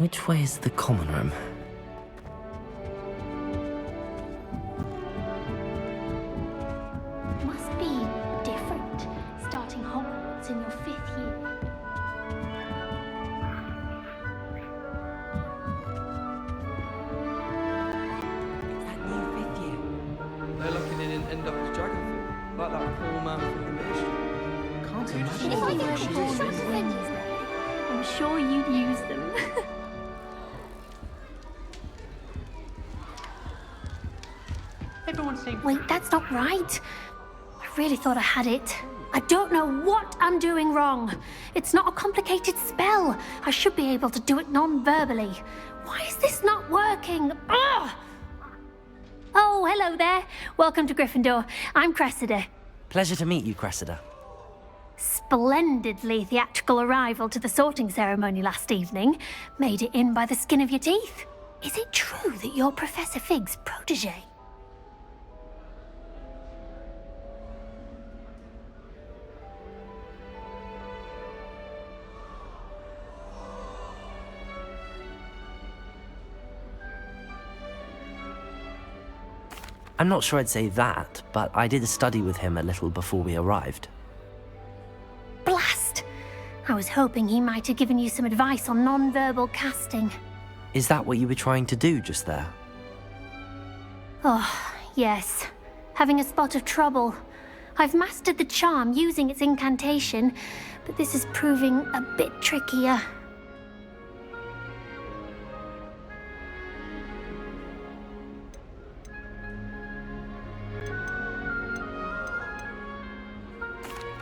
Which way is the common room? Must be different, starting Hogwarts in your 5th year. It's that new 5th year. They're lucky they didn't end up as dragon food, like that poor man from the ministry. Can't If imagine I what could she put is. some defenders there, I'm sure you'd use them. Everyone's saying Wait, that's not right. I really thought I had it. I don't know what I'm doing wrong. It's not a complicated spell. I should be able to do it non-verbally. Why is this not working? Ugh! Oh, hello there. Welcome to Gryffindor. I'm Cressida. Pleasure to meet you, Cressida. Splendidly theatrical arrival to the sorting ceremony last evening. Made it in by the skin of your teeth. Is it true that you're Professor Fig's protege? I'm not sure I'd say that, but I did study with him a little before we arrived. Blast! I was hoping he might have given you some advice on non-verbal casting. Is that what you were trying to do just there? Oh, yes. Having a spot of trouble. I've mastered the charm using its incantation, but this is proving a bit trickier.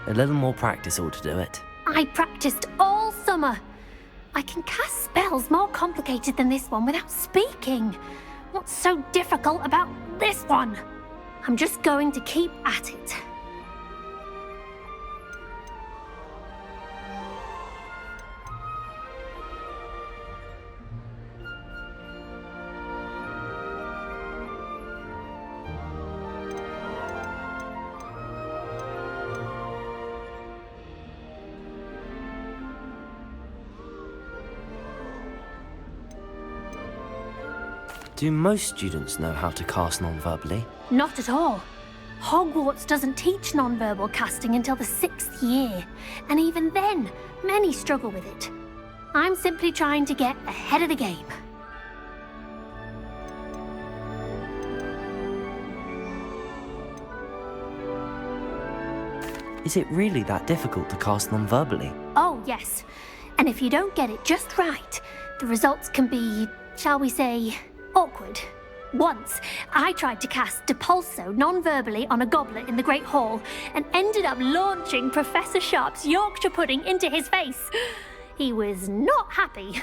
A little more practice ought to do it. I practiced all summer. I can cast spells more complicated than this one without speaking. What's so difficult about this one? I'm just going to keep at it. Do most students know how to cast non-verbally? Not at all. Hogwarts doesn't teach non-verbal casting until the 6th year, and even then, many struggle with it. I'm simply trying to get ahead of the game. Is it really that difficult to cast non-verbally? Oh, yes. And if you don't get it just right, the results can be, shall we say, awkward. Once, I tried to cast Depulso non-verbally on a goblet in the Great Hall and ended up launching Professor Sharp's Yorkshire pudding into his face. He was not happy.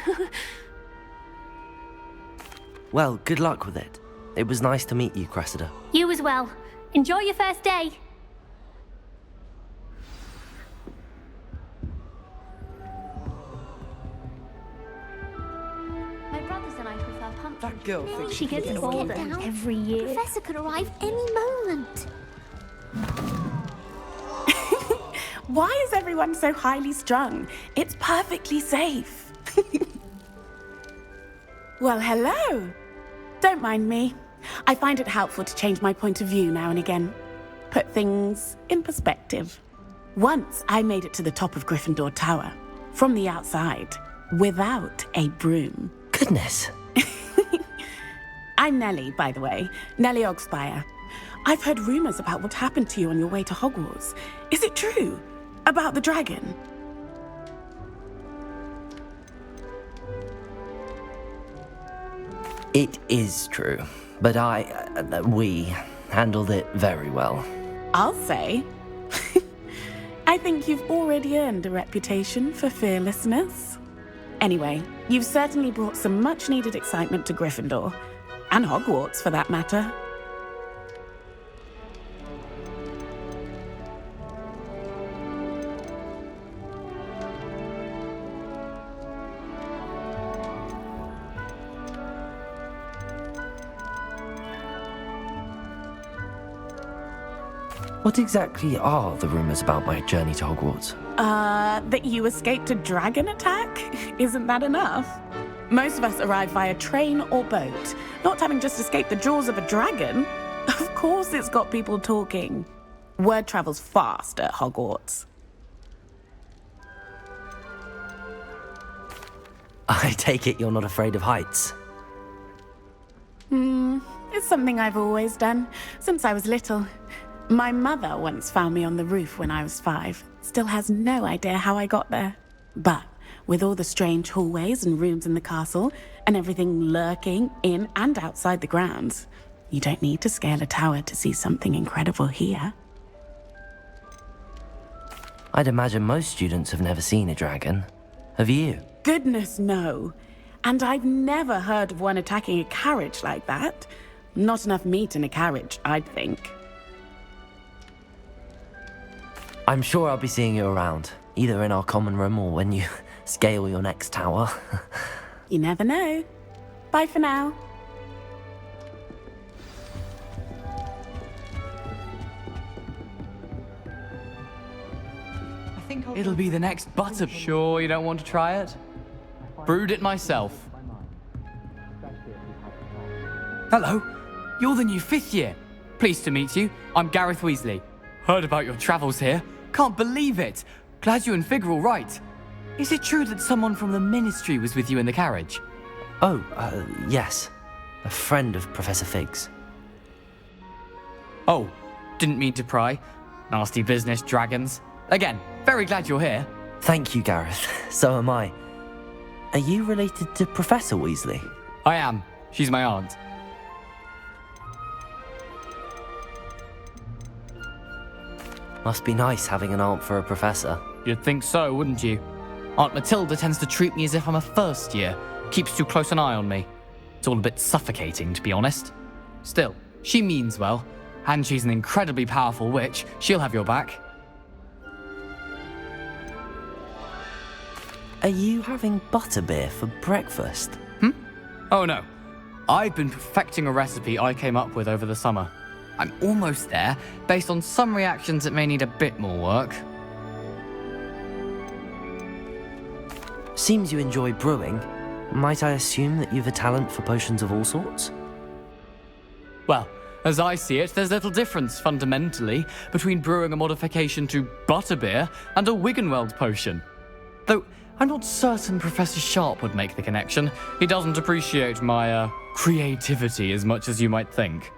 Well, good luck with it. It was nice to meet you, Cressida. You as well. Enjoy your first day. My brothers and I prefer pumpkin. That girl thinks She gets Get older down. every year. Professor could arrive any moment. Why is everyone so highly strung? It's perfectly safe. Well, hello. Don't mind me. I find it helpful to change my point of view now and again. Put things in perspective. Once I made it to the top of Gryffindor Tower, from the outside, without a broom. Goodness. I'm Nellie, by the way. Nellie Ogspire. I've heard rumors about what happened to you on your way to Hogwarts. Is it true? About the dragon? It is true, but we handled it very well. I'll say. I think you've already earned a reputation for fearlessness. Anyway, you've certainly brought some much-needed excitement to Gryffindor. And Hogwarts, for that matter. What exactly are the rumors about my journey to Hogwarts? That you escaped a dragon attack? Isn't that enough? Most of us arrive via train or boat, not having just escaped the jaws of a dragon. Of course it's got people talking. Word travels fast at Hogwarts. I take it you're not afraid of heights. It's something I've always done, since I was little. My mother once found me on the roof when I was 5. Still has no idea how I got there. But with all the strange hallways and rooms in the castle, and everything lurking in and outside the grounds, you don't need to scale a tower to see something incredible here. I'd imagine most students have never seen a dragon. Have you? Goodness, no. And I've never heard of one attacking a carriage like that. Not enough meat in a carriage, I'd think. I'm sure I'll be seeing you around, either in our common room or when you scale your next tower. You never know. Bye for now. It'll be the next butter. Sure you don't want to try it? Brewed it myself. Hello, you're the new 5th year. Pleased to meet you. I'm Gareth Weasley. Heard about your travels here. Can't believe it. Glad you and Fig are all right. Is it true that someone from the Ministry was with you in the carriage? Oh, yes. A friend of Professor Fig's. Oh, didn't mean to pry. Nasty business, dragons. Again, very glad you're here. Thank you, Gareth. So am I. Are you related to Professor Weasley? I am. She's my aunt. Must be nice having an aunt for a professor. You'd think so, wouldn't you? Aunt Matilda tends to treat me as if I'm a first year. Keeps too close an eye on me. It's all a bit suffocating, to be honest. Still, she means well. And she's an incredibly powerful witch. She'll have your back. Are you having butterbeer for breakfast? Oh no. I've been perfecting a recipe I came up with over the summer. I'm almost there. Based on some reactions, it may need a bit more work. Seems you enjoy brewing. Might I assume that you've a talent for potions of all sorts? Well, as I see it, there's little difference, fundamentally, between brewing a modification to butterbeer and a Wiggenweld potion. Though, I'm not certain Professor Sharp would make the connection. He doesn't appreciate my, creativity as much as you might think.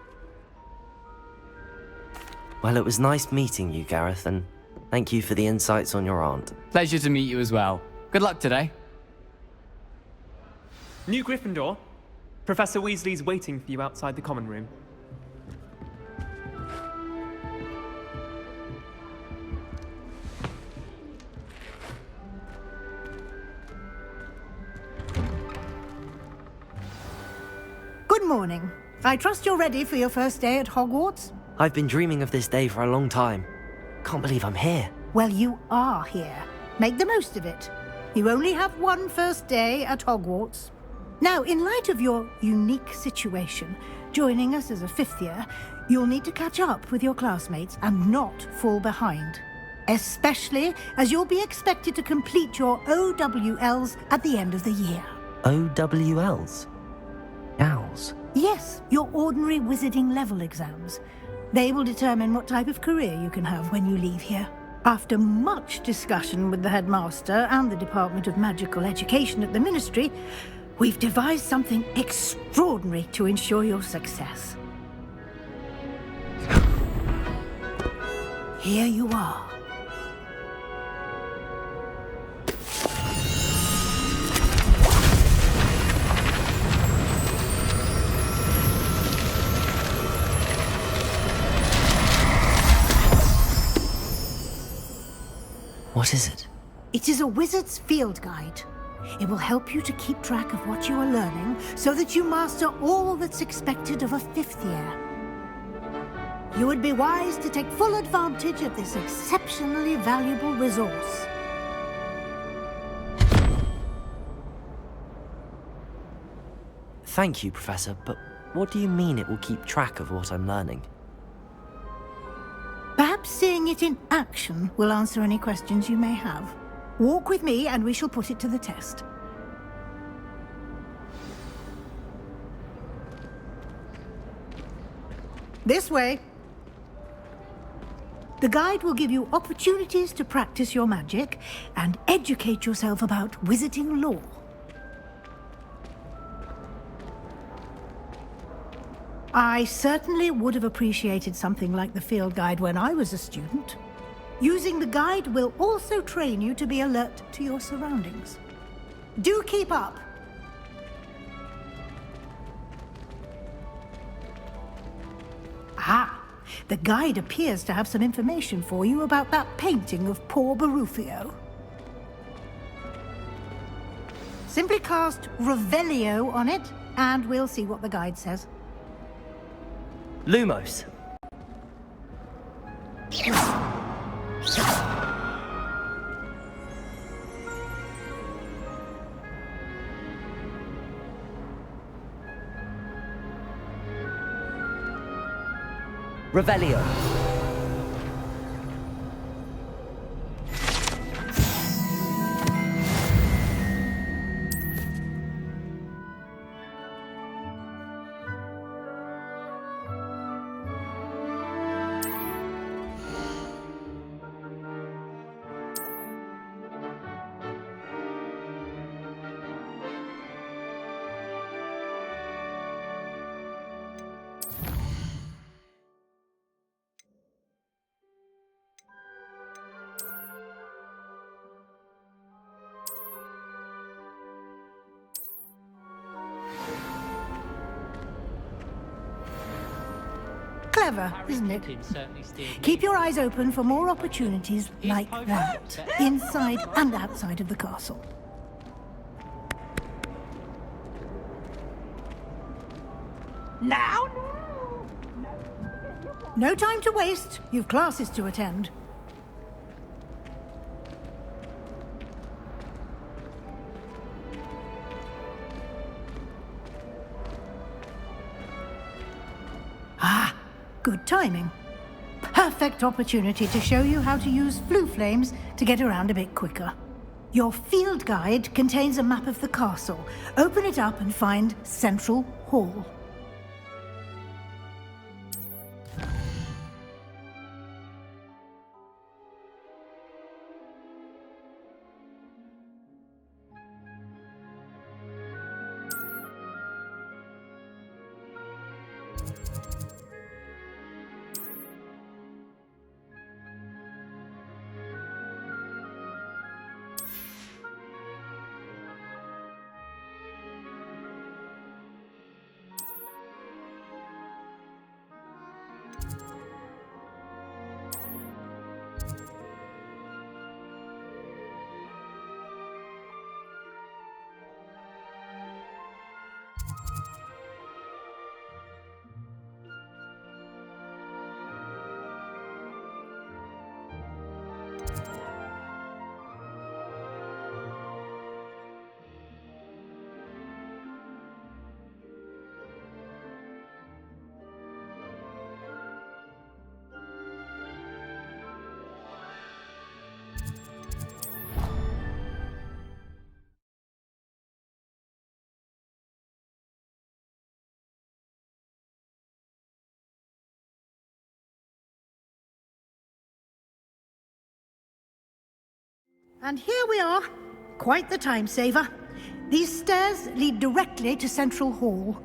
Well, it was nice meeting you, Gareth, and thank you for the insights on your aunt. Pleasure to meet you as well. Good luck today. New Gryffindor. Professor Weasley's waiting for you outside the common room. Good morning. I trust you're ready for your first day at Hogwarts? I've been dreaming of this day for a long time. Can't believe I'm here. Well, you are here. Make the most of it. You only have one first day at Hogwarts. Now, in light of your unique situation, joining us as a 5th year, you'll need to catch up with your classmates and not fall behind. Especially as you'll be expected to complete your OWLs at the end of the year. OWLs? Owls? Yes, your ordinary wizarding level exams. They will determine what type of career you can have when you leave here. After much discussion with the headmaster and the Department of Magical Education at the Ministry, we've devised something extraordinary to ensure your success. Here you are. What is it? It is a wizard's field guide. It will help you to keep track of what you are learning so that you master all that's expected of a 5th year. You would be wise to take full advantage of this exceptionally valuable resource. Thank you, Professor, but what do you mean it will keep track of what I'm learning? Perhaps seeing it in action will answer any questions you may have. Walk with me and we shall put it to the test. This way. The guide will give you opportunities to practice your magic and educate yourself about wizarding lore. I certainly would have appreciated something like the field guide when I was a student. Using the guide will also train you to be alert to your surroundings. Do keep up! Ah! The guide appears to have some information for you about that painting of poor Barufio. Simply cast Revelio on it, and we'll see what the guide says. Lumos. Revelio. Clever, isn't it? Keep your eyes open for more opportunities like that, inside and outside of the castle. Now? No time to waste. You've classes to attend. Good timing. Perfect opportunity to show you how to use flue flames to get around a bit quicker. Your field guide contains a map of the castle. Open it up and find Central Hall. And here we are. Quite the time saver. These stairs lead directly to Central Hall.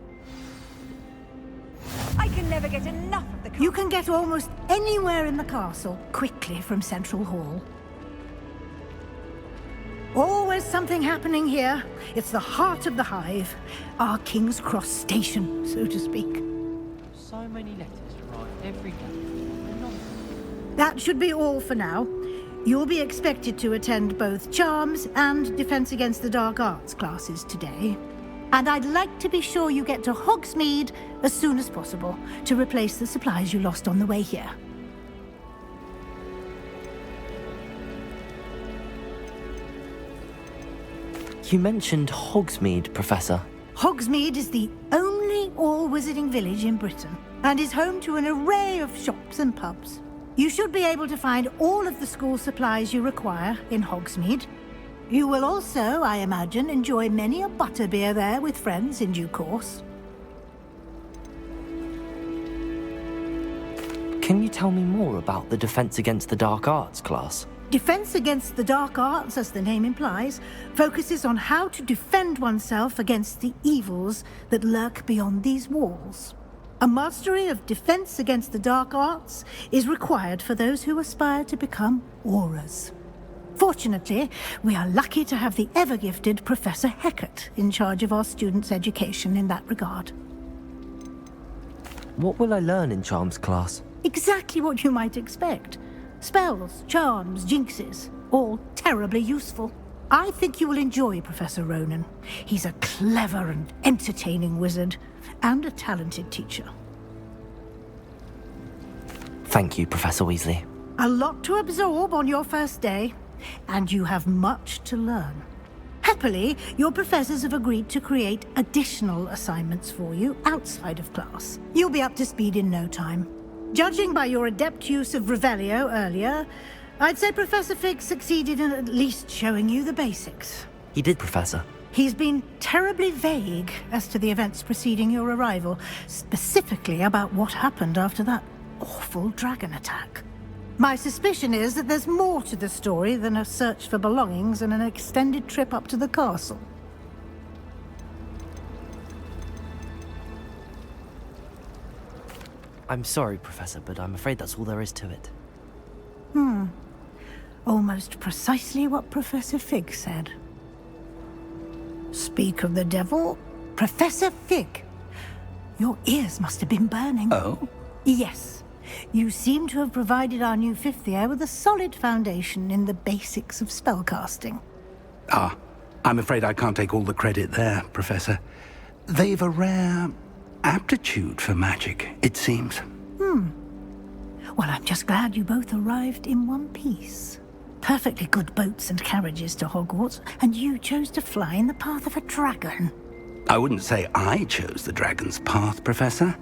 I can never get enough of the castle. You can get almost anywhere in the castle quickly from Central Hall. Always something happening here. It's the heart of the hive. Our King's Cross station, so to speak. So many letters to write every day. That should be all for now. You'll be expected to attend both Charms and Defense Against the Dark Arts classes today. And I'd like to be sure you get to Hogsmeade as soon as possible to replace the supplies you lost on the way here. You mentioned Hogsmeade, Professor. Hogsmeade is the only all-wizarding village in Britain and is home to an array of shops and pubs. You should be able to find all of the school supplies you require in Hogsmeade. You will also, I imagine, enjoy many a butterbeer there with friends in due course. Can you tell me more about the Defense Against the Dark Arts class? Defense Against the Dark Arts, as the name implies, focuses on how to defend oneself against the evils that lurk beyond these walls. A mastery of Defense Against the Dark Arts is required for those who aspire to become auras. Fortunately, we are lucky to have the ever-gifted Professor Hecat in charge of our students' education in that regard. What will I learn in Charms class? Exactly what you might expect. Spells, charms, jinxes, all terribly useful. I think you will enjoy Professor Ronan. He's a clever and entertaining wizard, and a talented teacher. Thank you, Professor Weasley. A lot to absorb on your first day, and you have much to learn. Happily, your professors have agreed to create additional assignments for you outside of class. You'll be up to speed in no time. Judging by your adept use of Revelio earlier, I'd say Professor Fig succeeded in at least showing you the basics. He did, Professor. He's been terribly vague as to the events preceding your arrival, specifically about what happened after that awful dragon attack. My suspicion is that there's more to the story than a search for belongings and an extended trip up to the castle. I'm sorry, Professor, but I'm afraid that's all there is to it. Almost precisely what Professor Fig said. Speak of the devil, Professor Fig. Your ears must have been burning. Oh? Yes. You seem to have provided our new fifth year with a solid foundation in the basics of spellcasting. Ah, I'm afraid I can't take all the credit there, Professor. They've a rare aptitude for magic, it seems. Well, I'm just glad you both arrived in one piece. Perfectly good boats and carriages to Hogwarts, and you chose to fly in the path of a dragon. I wouldn't say I chose the dragon's path, Professor.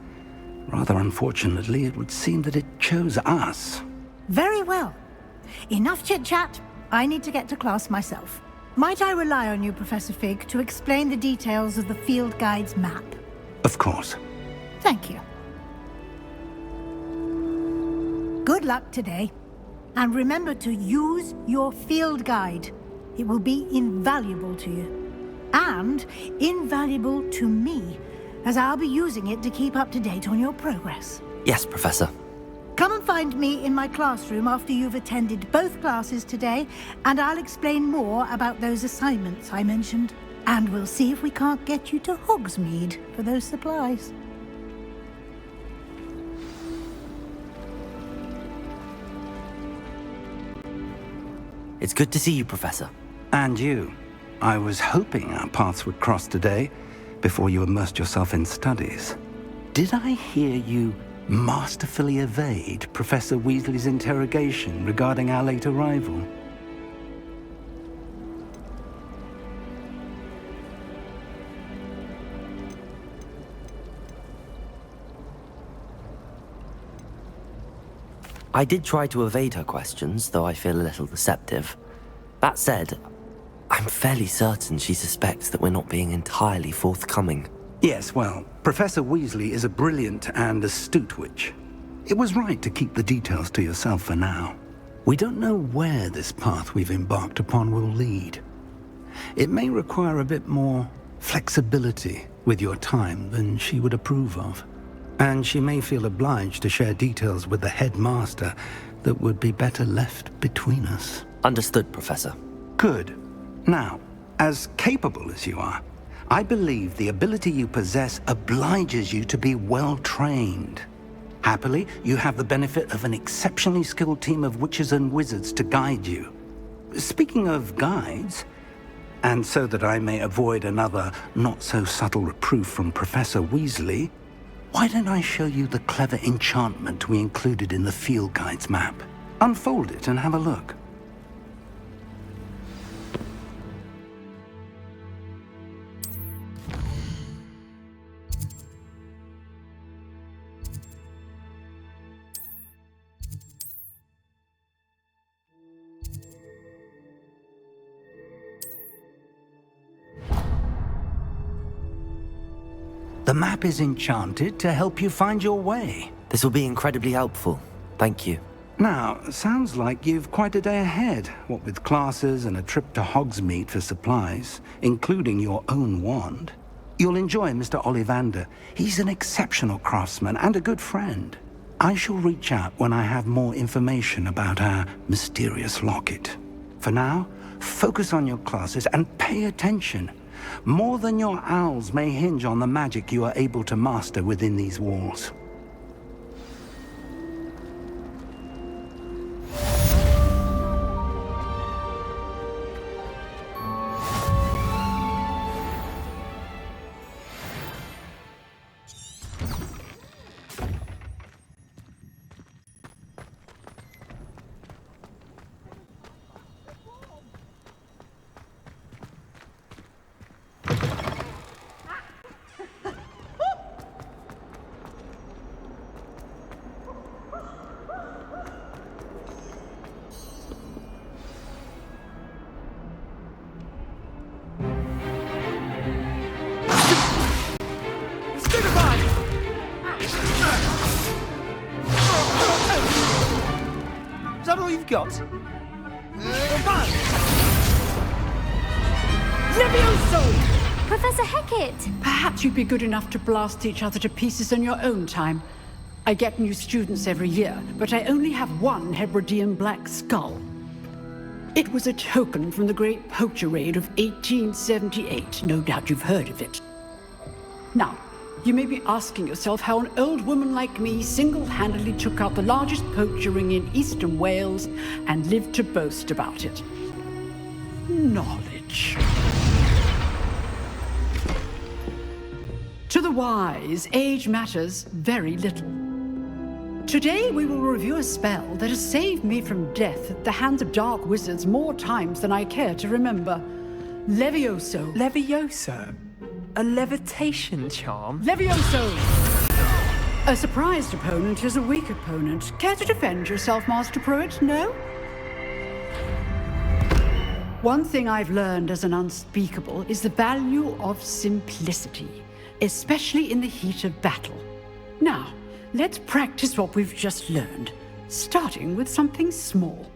Rather unfortunately, it would seem that it chose us. Very well. Enough chit-chat. I need to get to class myself. Might I rely on you, Professor Fig, to explain the details of the field guide's map? Of course. Thank you. Good luck today. And remember to use your field guide. It will be invaluable to you. And invaluable to me, as I'll be using it to keep up to date on your progress. Yes, Professor. Come and find me in my classroom after you've attended both classes today, and I'll explain more about those assignments I mentioned. And we'll see if we can't get you to Hogsmeade for those supplies. It's good to see you, Professor. And you. I was hoping our paths would cross today, before you immersed yourself in studies. Did I hear you masterfully evade Professor Weasley's interrogation regarding our late arrival? I did try to evade her questions, though I feel a little deceptive. That said, I'm fairly certain she suspects that we're not being entirely forthcoming. Yes, well, Professor Weasley is a brilliant and astute witch. It was right to keep the details to yourself for now. We don't know where this path we've embarked upon will lead. It may require a bit more flexibility with your time than she would approve of. And she may feel obliged to share details with the headmaster that would be better left between us. Understood, Professor. Good. Now, as capable as you are, I believe the ability you possess obliges you to be well trained. Happily, you have the benefit of an exceptionally skilled team of witches and wizards to guide you. Speaking of guides, and so that I may avoid another not-so-subtle reproof from Professor Weasley, why don't I show you the clever enchantment we included in the field guide's map? Unfold it and have a look. The map is enchanted to help you find your way. This will be incredibly helpful. Thank you. Now, sounds like you've quite a day ahead, what with classes and a trip to Hogsmeade for supplies, including your own wand. You'll enjoy Mr. Ollivander. He's an exceptional craftsman and a good friend. I shall reach out when I have more information about our mysterious locket. For now, focus on your classes and pay attention. More than your owls may hinge on the magic you are able to master within these walls. Is that all you've got? Levioso! Professor Hecat! Perhaps you'd be good enough to blast each other to pieces in your own time. I get new students every year, but I only have one Hebridean black skull. It was a token from the Great Poacher Raid of 1878. No doubt you've heard of it. Now, you may be asking yourself how an old woman like me single-handedly took out the largest poacher ring in eastern Wales and lived to boast about it. Knowledge. To the wise, age matters very little. Today we will review a spell that has saved me from death at the hands of dark wizards more times than I care to remember. Levioso. Levioso? A levitation charm? Levioso! A surprised opponent is a weak opponent. Care to defend yourself, Master Pruitt? No? One thing I've learned as an unspeakable is the value of simplicity, especially in the heat of battle. Now, let's practice what we've just learned, starting with something small.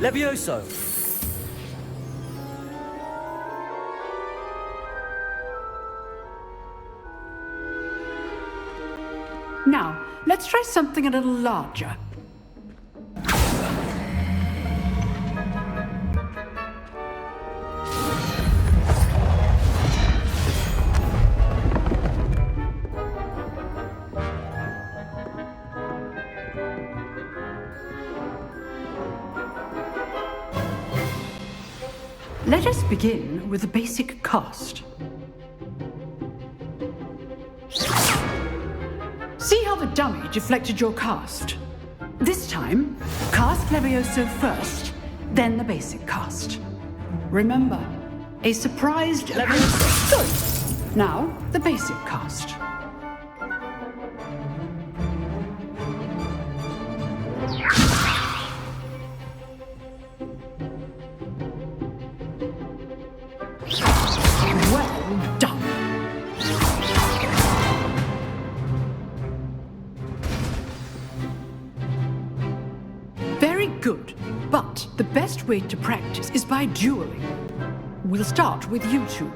Levioso! Now, let's try something a little larger. Let us begin with the basic cast. See how the dummy deflected your cast? This time, cast Levioso first, then the basic cast. Remember, a surprised Levioso. Good. Now, the basic cast. Well done. Very good, but the best way to practice is by dueling. We'll start with you two.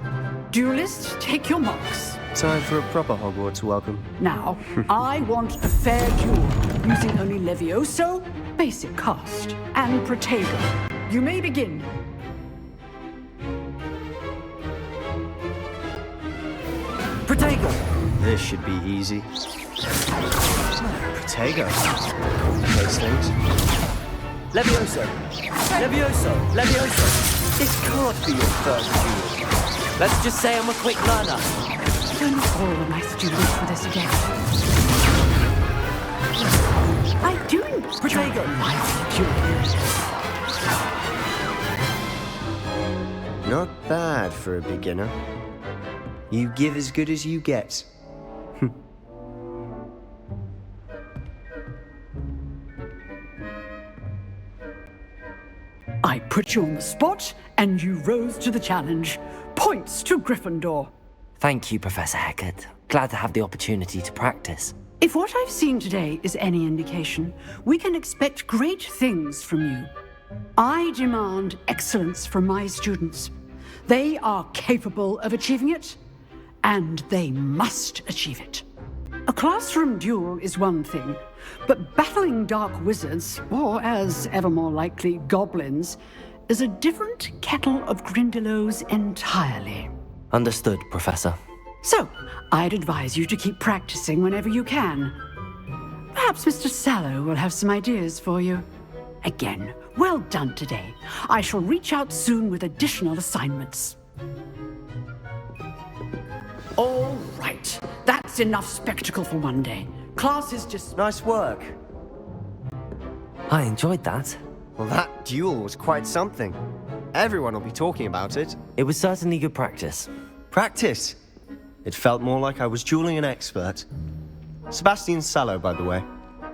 Duelists, take your marks. Time for a proper Hogwarts welcome. Now, I want a fair duel, using only Levioso, basic cast, and Protego. You may begin. Protego! This should be easy. Protego. Those things. Levioso! Levioso! Levioso! This can't be your first duel. Let's just say I'm a quick learner. You're not all a nice student for this again. I do Protego! Not bad for a beginner. You give as good as you get. put you on the spot, and you rose to the challenge. Points to Gryffindor. Thank you, Professor Hecat. Glad to have the opportunity to practice. If what I've seen today is any indication, we can expect great things from you. I demand excellence from my students. They are capable of achieving it, and they must achieve it. A classroom duel is one thing, but battling dark wizards, or as ever more likely, goblins, is a different kettle of Grindylows entirely. Understood, Professor. So, I'd advise you to keep practicing whenever you can. Perhaps Mr. Sallow will have some ideas for you. Again, well done today. I shall reach out soon with additional assignments. All right, that's enough spectacle for one day. Class is just... Nice work. I enjoyed that. Well, that duel was quite something. Everyone will be talking about it. It was certainly good practice. Practice? It felt more like I was dueling an expert. Sebastian Sallow, by the way.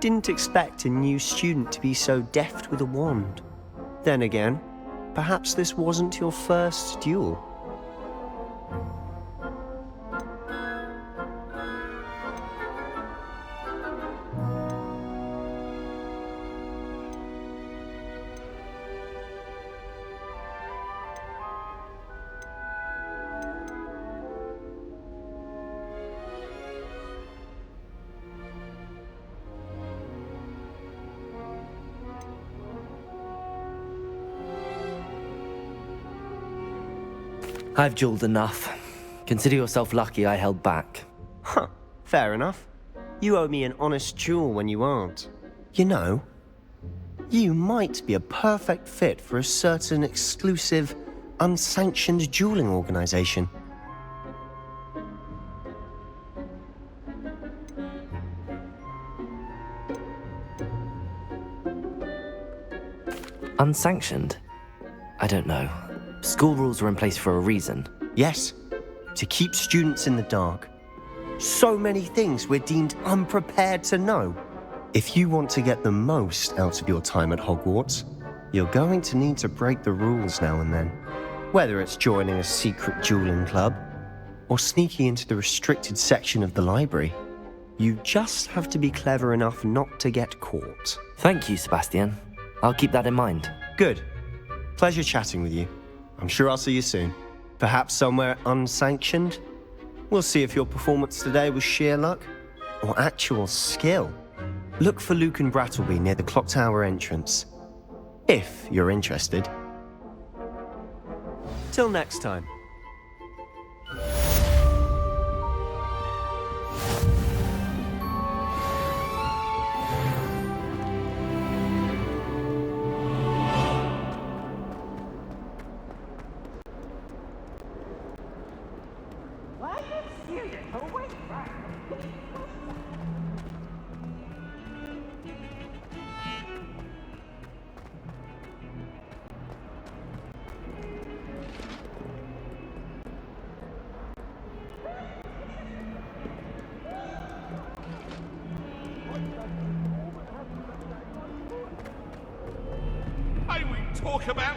Didn't expect a new student to be so deft with a wand. Then again, perhaps this wasn't your first duel. I've dueled enough. Consider yourself lucky I held back. Huh, fair enough. You owe me an honest duel when you aren't. You know, you might be a perfect fit for a certain exclusive, unsanctioned dueling organization. Unsanctioned? I don't know. School rules are in place for a reason. Yes, to keep students in the dark. So many things we're deemed unprepared to know. If you want to get the most out of your time at Hogwarts, you're going to need to break the rules now and then. Whether it's joining a secret dueling club, or sneaking into the restricted section of the library, you just have to be clever enough not to get caught. Thank you, Sebastian. I'll keep that in mind. Good. Pleasure chatting with you. I'm sure I'll see you soon. Perhaps somewhere unsanctioned? We'll see if your performance today was sheer luck or actual skill. Look for Luke and Brattleby near the clock tower entrance, if you're interested. Till next time. Talk about.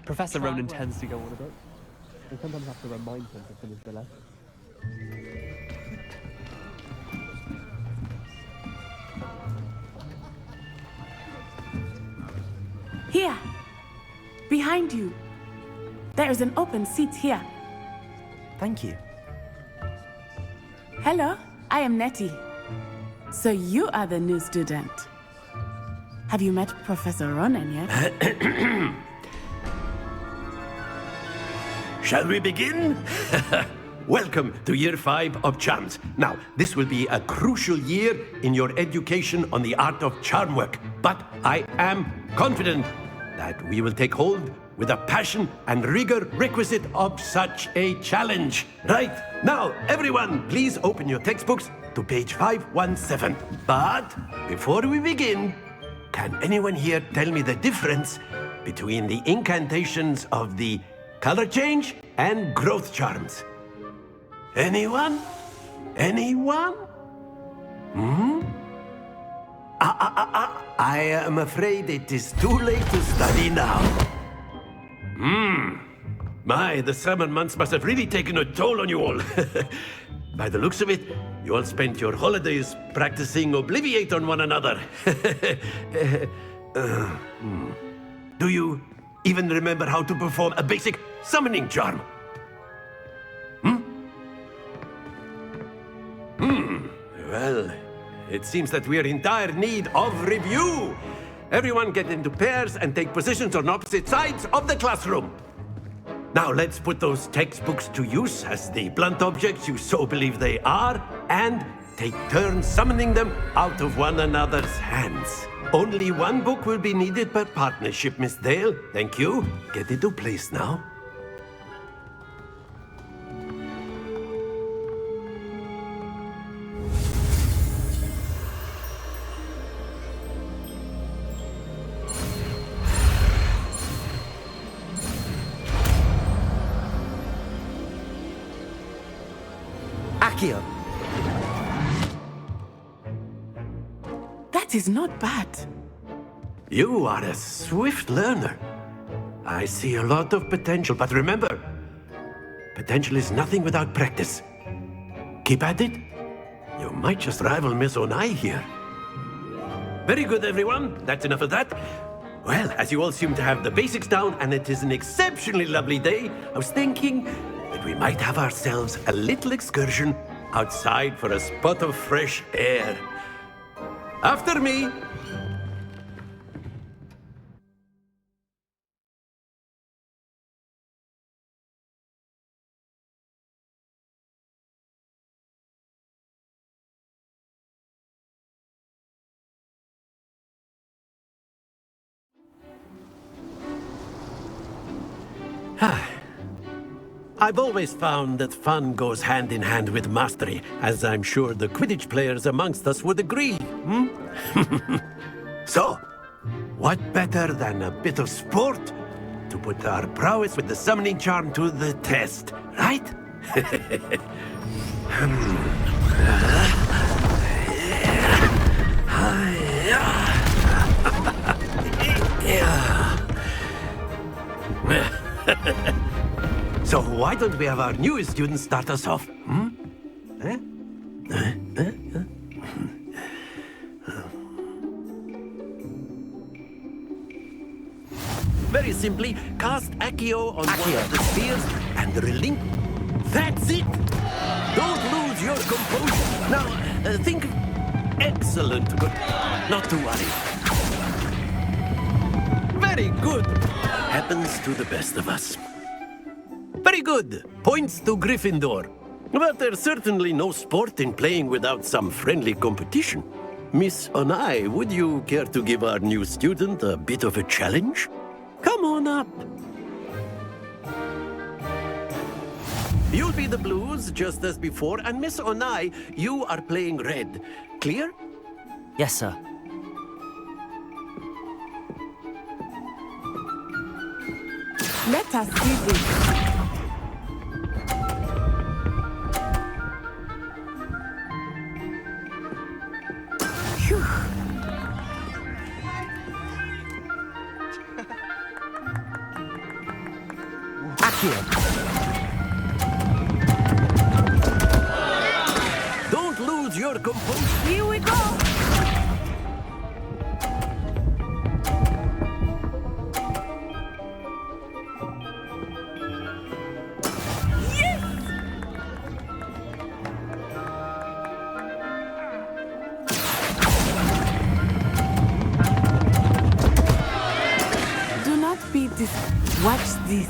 Professor Ronan tends to go on a bit. I sometimes have to remind him to finish the lesson. Here, behind you. There is an open seat here. Thank you. Hello, I am Nettie. So you are the new student. Have you met Professor Ronan yet? Shall we begin? Welcome to Year 5 of Charms. Now, this will be a crucial year in your education on the art of charm work. But I am confident that we will take hold with the passion and rigor requisite of such a challenge. Right, now, everyone, please open your textbooks to page 517. But before we begin, can anyone here tell me the difference between the incantations of the color change and growth charms? Anyone? Anyone? I am afraid it is too late to study now. My, the summer months must have really taken a toll on you all. By the looks of it, you all spent your holidays practicing Obliviate on one another. Do you even remember how to perform a basic summoning charm? Well, it seems that we are in dire need of review. Everyone get into pairs and take positions on opposite sides of the classroom. Now let's put those textbooks to use as the blunt objects you so believe they are, and take turns summoning them out of one another's hands. Only one book will be needed per partnership, Miss Dale. Thank you. Get into place now. That is not bad. You are a swift learner. I see a lot of potential, but remember, potential is nothing without practice. Keep at it. You might just rival Miss Onai here. Very good, everyone. That's enough of that. Well, as you all seem to have the basics down, and it is an exceptionally lovely day, I was thinking that we might have ourselves a little excursion outside for a spot of fresh air. After me. I've always found that fun goes hand in hand with mastery, as I'm sure the Quidditch players amongst us would agree. So, what better than a bit of sport to put our prowess with the summoning charm to the test, right? So why don't we have our newest student start us off? Very simply, cast Accio on one of the spheres and relink. That's it! Don't lose your composure. Now, think excellent. Good. Not to worry. Very good. Happens to the best of us. Very good. Points to Gryffindor. But there's certainly no sport in playing without some friendly competition. Miss Onai, would you care to give our new student a bit of a challenge? Come on up. You'll be the blues, just as before, and Miss Onai, you are playing red. Clear? Yes, sir. Let us do this. Don't lose your composure. Here we go. Do not be watch this.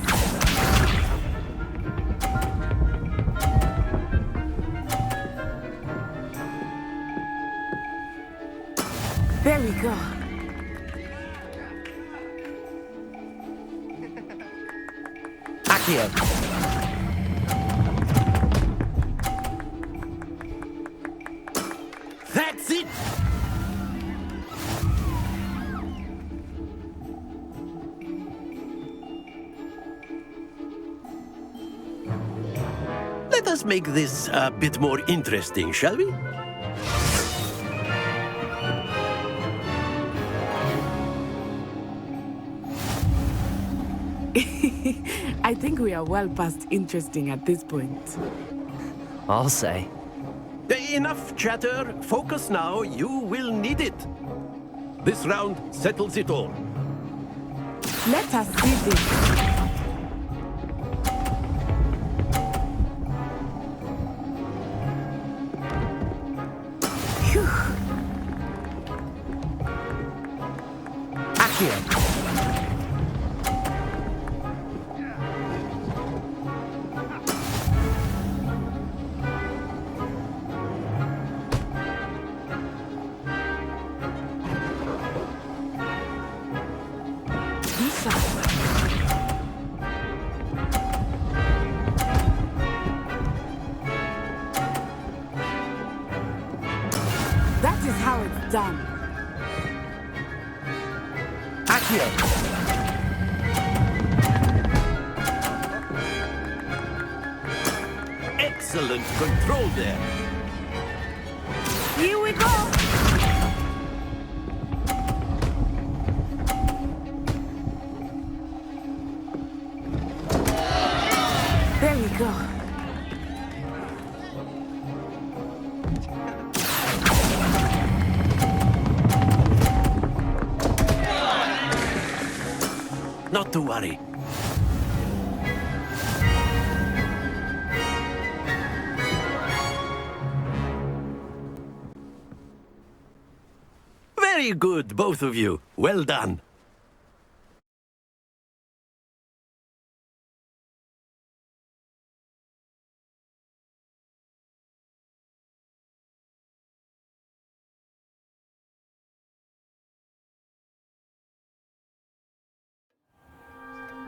There we go. Accio. That's it! Let us make this a bit more interesting, shall we? I think we are well past interesting at this point. I'll say. Enough chatter. Focus now. You will need it. This round settles it all. Let us see this. Phew. Accio. That is how it's done. Accio. Excellent control there. Here we go. There we go. Not to worry. Very good, both of you. Well done.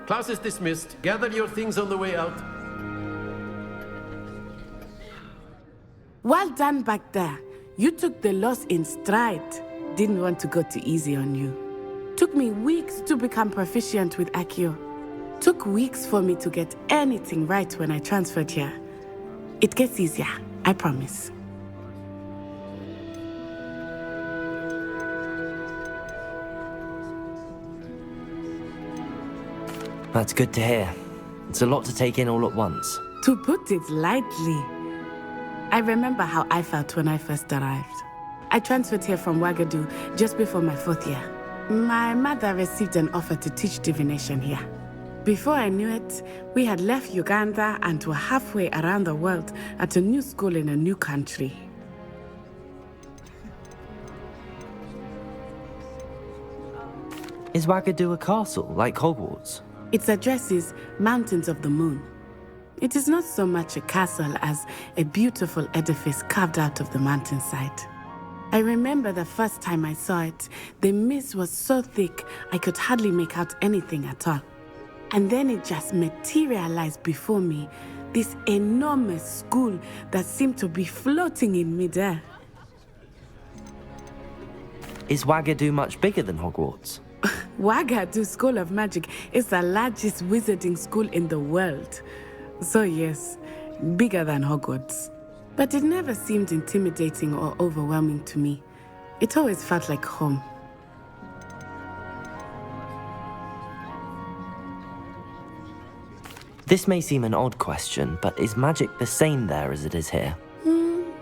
Class is dismissed. Gather your things on the way out. Well done back there. You took the loss in stride. Didn't want to go too easy on you. Took me weeks to become proficient with Accio. Took weeks for me to get anything right when I transferred here. It gets easier, I promise. That's good to hear. It's a lot to take in all at once. To put it lightly, I remember how I felt when I first arrived. I transferred here from Ouagadougou just before my 4th year. My mother received an offer to teach divination here. Before I knew it, we had left Uganda and were halfway around the world at a new school in a new country. Is Ouagadougou a castle, like Hogwarts? Its address is Mountains of the Moon. It is not so much a castle as a beautiful edifice carved out of the mountainside. I remember the first time I saw it, the mist was so thick I could hardly make out anything at all. And then it just materialized before me, this enormous school that seemed to be floating in midair. Is Ouagadougou much bigger than Hogwarts? Ouagadougou School of Magic is the largest wizarding school in the world. So yes, bigger than Hogwarts. But it never seemed intimidating or overwhelming to me. It always felt like home. This may seem an odd question, but is magic the same there as it is here?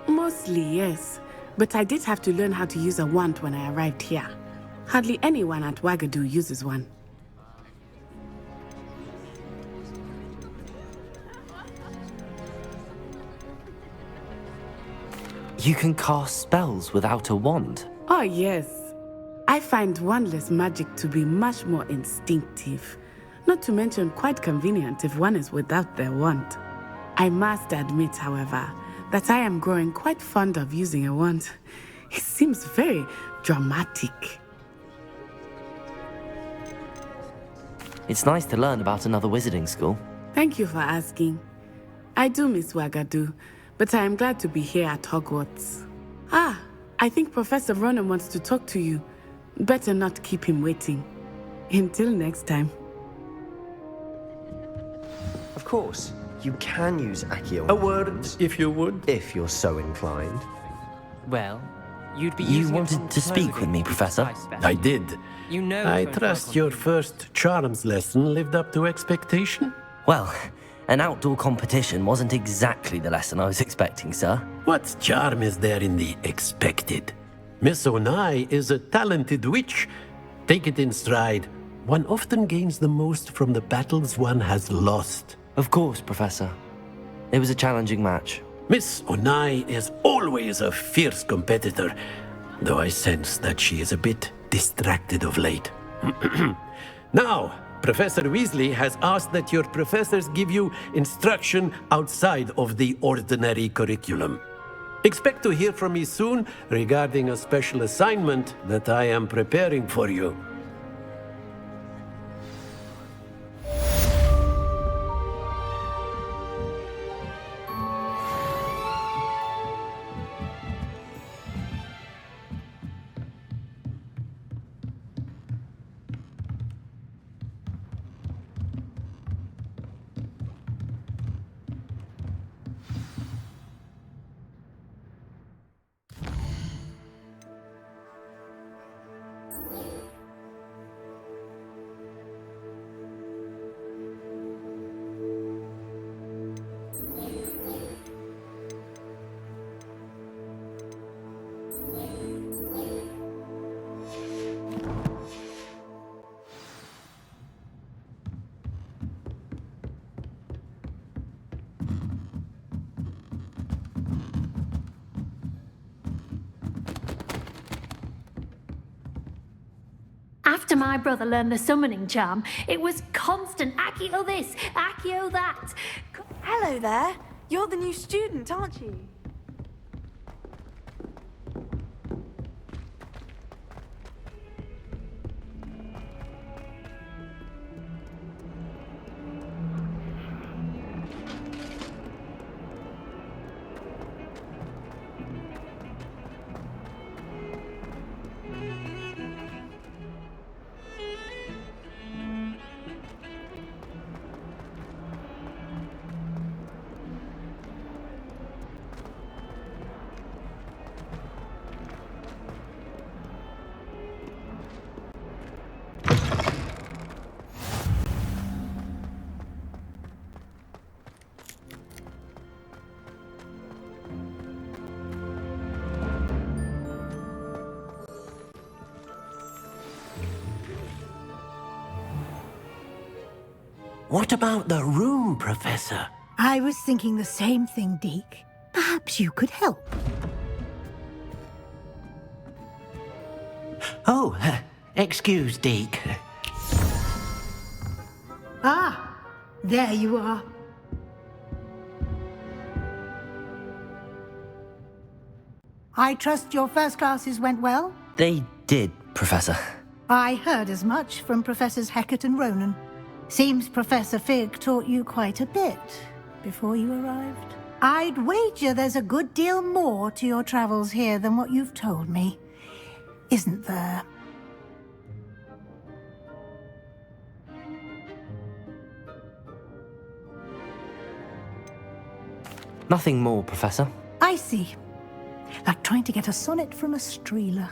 Mostly, yes. But I did have to learn how to use a wand when I arrived here. Hardly anyone at Ouagadougou uses one. You can cast spells without a wand? Oh, yes. I find wandless magic to be much more instinctive. Not to mention quite convenient if one is without their wand. I must admit, however, that I am growing quite fond of using a wand. It seems very dramatic. It's nice to learn about another wizarding school. Thank you for asking. I do miss Ouagadougou, but I am glad to be here at Hogwarts. Ah, I think Professor Ronan wants to talk to you. Better not keep him waiting. Until next time. Of course, you can use Accio. A word, if you would. If you're so inclined. Well, You'd be You using it wanted from to speak with me, Professor? I did. You know I it's going to trust your first charms lesson lived up to expectation? Well, an outdoor competition wasn't exactly the lesson I was expecting, sir. What charm is there in the expected? Miss Onai is a talented witch. Take it in stride. One often gains the most from the battles one has lost. Of course, Professor. It was a challenging match. Miss Onai is always a fierce competitor, though I sense that she is a bit distracted of late. Now, Professor Weasley has asked that your professors give you instruction outside of the ordinary curriculum. Expect to hear from me soon regarding a special assignment that I am preparing for you. After my brother learned the summoning charm, it was constant Accio this, Accio that. Hello there. You're the new student, aren't you? What about the room, Professor? I was thinking the same thing, Deke. Perhaps you could help. Oh, excuse, Deke. Ah, there you are. I trust your first classes went well? They did, Professor. I heard as much from Professors Hecat and Ronan. Seems Professor Fig taught you quite a bit before you arrived. I'd wager there's a good deal more to your travels here than what you've told me, isn't there? Nothing more, Professor. I see. Like trying to get a sonnet from a streeler.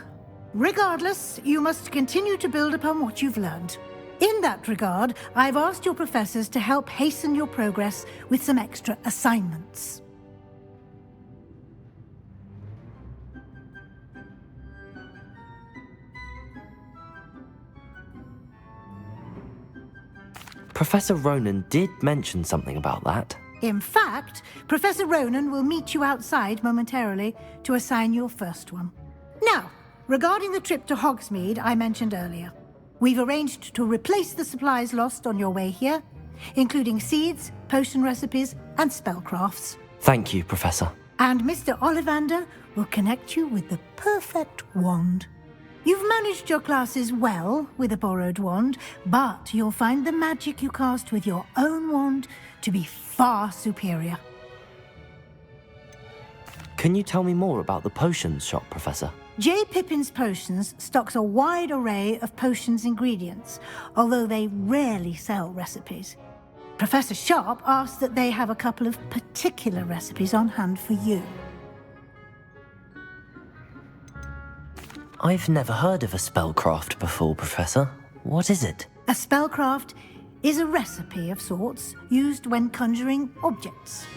Regardless, you must continue to build upon what you've learned. In that regard, I've asked your professors to help hasten your progress with some extra assignments. Professor Ronan did mention something about that. In fact, Professor Ronan will meet you outside momentarily to assign your first one. Now, regarding the trip to Hogsmeade I mentioned earlier, we've arranged to replace the supplies lost on your way here, including seeds, potion recipes, and spellcrafts. Thank you, Professor. And Mr. Ollivander will connect you with the perfect wand. You've managed your classes well with a borrowed wand, but you'll find the magic you cast with your own wand to be far superior. Can you tell me more about the potions shop, Professor? J. Pippin's Potions stocks a wide array of potions ingredients, although they rarely sell recipes. Professor Sharp asked that they have a couple of particular recipes on hand for you. I've never heard of a spellcraft before, Professor. What is it? A spellcraft is a recipe of sorts used when conjuring objects.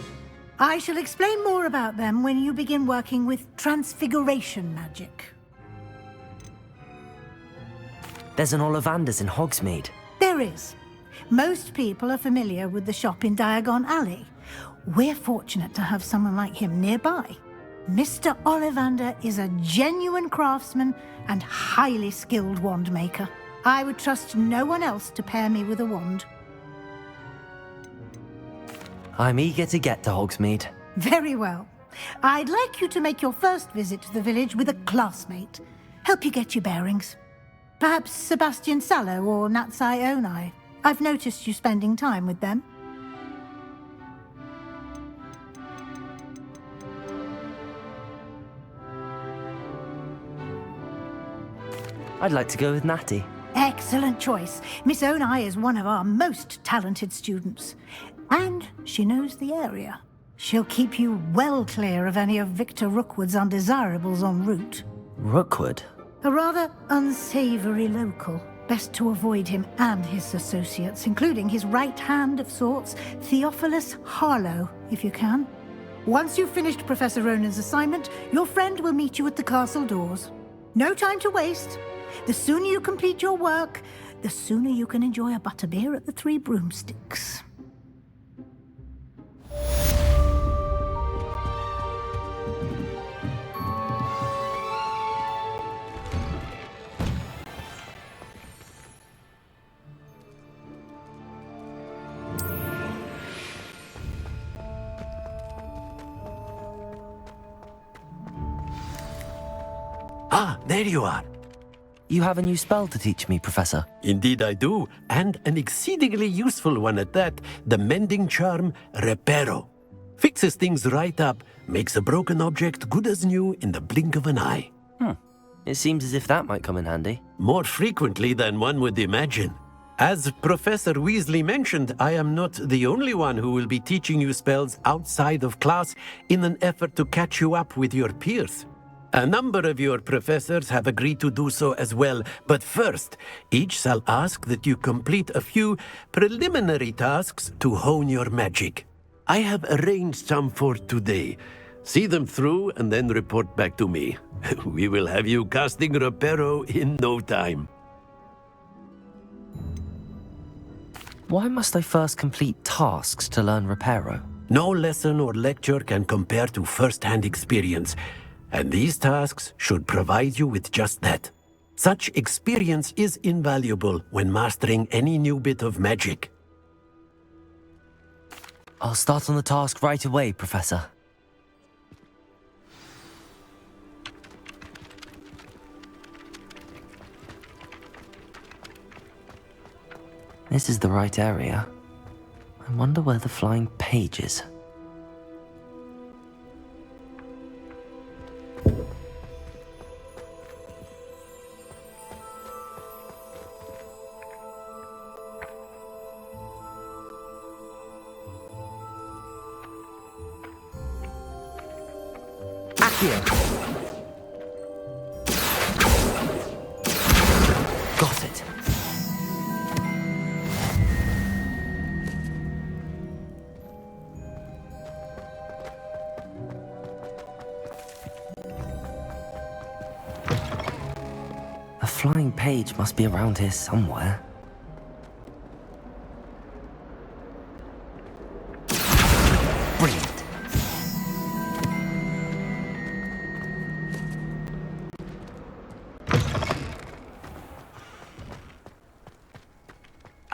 I shall explain more about them when you begin working with transfiguration magic. There's an Ollivander's in Hogsmeade. There is. Most people are familiar with the shop in Diagon Alley. We're fortunate to have someone like him nearby. Mr. Ollivander is a genuine craftsman and highly skilled wand maker. I would trust no one else to pair me with a wand. I'm eager to get to Hogsmeade. Very well. I'd like you to make your first visit to the village with a classmate. Help you get your bearings. Perhaps Sebastian Sallow or Natsai Onai. I've noticed you spending time with them. I'd like to go with Natty. Excellent choice. Miss Onai is one of our most talented students. And she knows the area. She'll keep you well clear of any of Victor Rookwood's undesirables en route. Rookwood? A rather unsavoury local. Best to avoid him and his associates, including his right hand of sorts, Theophilus Harlow, if you can. Once you've finished Professor Ronan's assignment, your friend will meet you at the castle doors. No time to waste. The sooner you complete your work, the sooner you can enjoy a butterbeer at the Three Broomsticks. Ah, there you are. You have a new spell to teach me, Professor. Indeed I do, and an exceedingly useful one at that, the mending charm Reparo. Fixes things right up, makes a broken object good as new in the blink of an eye. It seems as if that might come in handy. More frequently than one would imagine. As Professor Weasley mentioned, I am not the only one who will be teaching you spells outside of class in an effort to catch you up with your peers. A number of your professors have agreed to do so as well, but first, each shall ask that you complete a few preliminary tasks to hone your magic. I have arranged some for today. See them through and then report back to me. We will have you casting Reparo in no time. Why must I first complete tasks to learn Reparo? No lesson or lecture can compare to first-hand experience, and these tasks should provide you with just that. Such experience is invaluable when mastering any new bit of magic. I'll start on the task right away, Professor. This is the right area. I wonder where the flying page is. Got it. A flying page must be around here somewhere. Brilliant.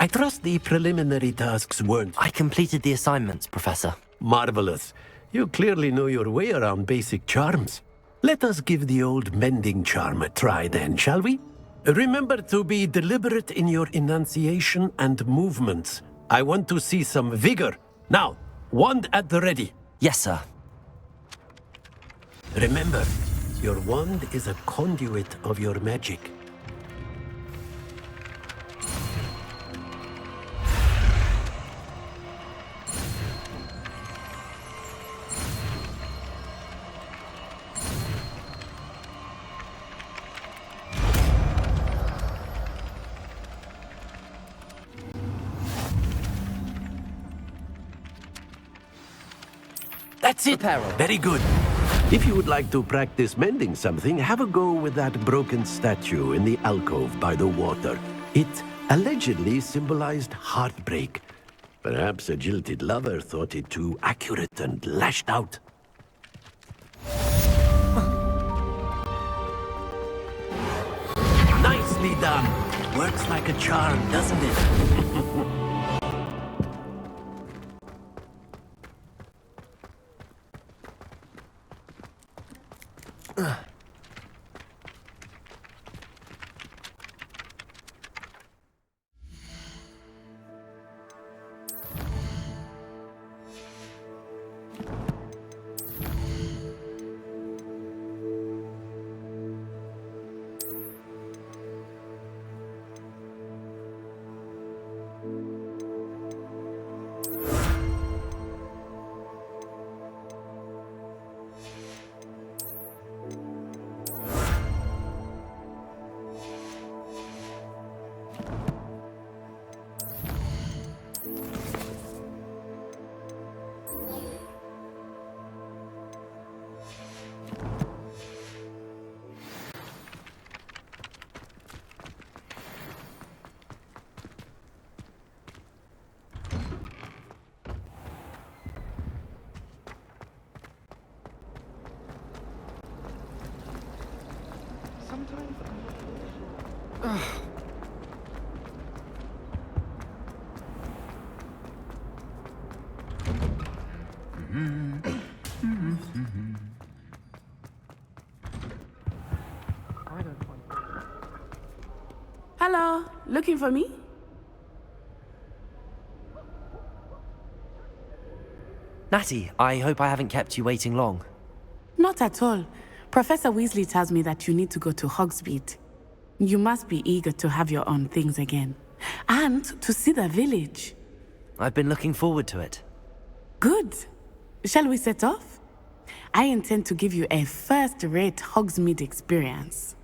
I trust the preliminary tasks weren't... I completed the assignments, Professor. Marvelous. You clearly know your way around basic charms. Let us give the old mending charm a try then, shall we? Remember to be deliberate in your enunciation and movements. I want to see some vigor. Now, wand at the ready. Yes, sir. Remember, your wand is a conduit of your magic. That's it. Very good. If you would like to practice mending something, have a go with that broken statue in the alcove by the water. It allegedly symbolized heartbreak. Perhaps a jilted lover thought it too accurate and lashed out. Nicely done. Works like a charm, doesn't it? Hello, looking for me? Natty, I hope I haven't kept you waiting long. Not at all. Professor Weasley tells me that you need to go to Hogsmeade. You must be eager to have your own things again. And to see the village. I've been looking forward to it. Good. Shall we set off? I intend to give you a first-rate Hogsmeade experience.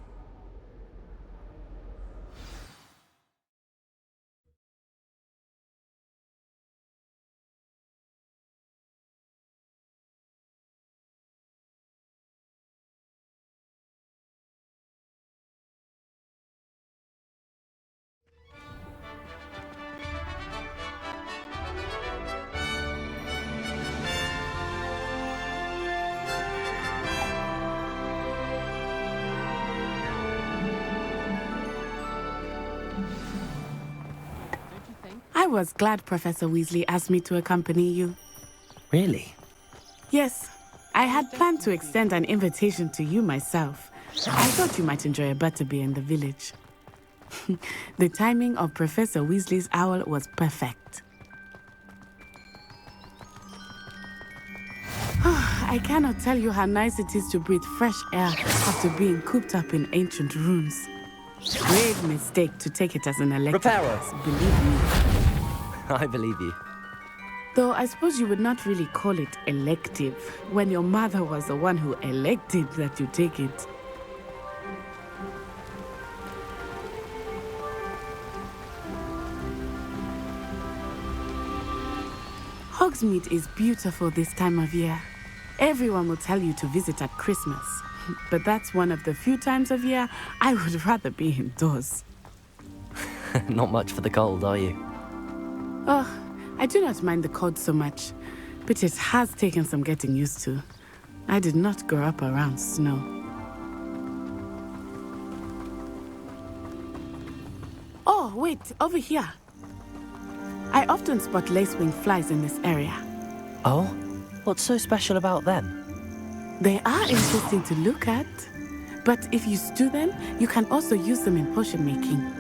I was glad Professor Weasley asked me to accompany you. Really? Yes. I had planned to extend an invitation to you myself. I thought you might enjoy a butterbeer in the village. The timing of Professor Weasley's owl was perfect. I cannot tell you how nice it is to breathe fresh air after being cooped up in ancient rooms. Grave mistake to take it as an elective class, believe me. I believe you. Though I suppose you would not really call it elective when your mother was the one who elected that you take it. Hogsmeade is beautiful this time of year. Everyone will tell you to visit at Christmas. But that's one of the few times of year I would rather be indoors. Not much for the cold, are you? Oh, I do not mind the cold so much, but it has taken some getting used to. I did not grow up around snow. Oh, wait, over here. I often spot lacewing flies in this area. Oh? What's so special about them? They are interesting to look at, but if you stew them, you can also use them in potion making.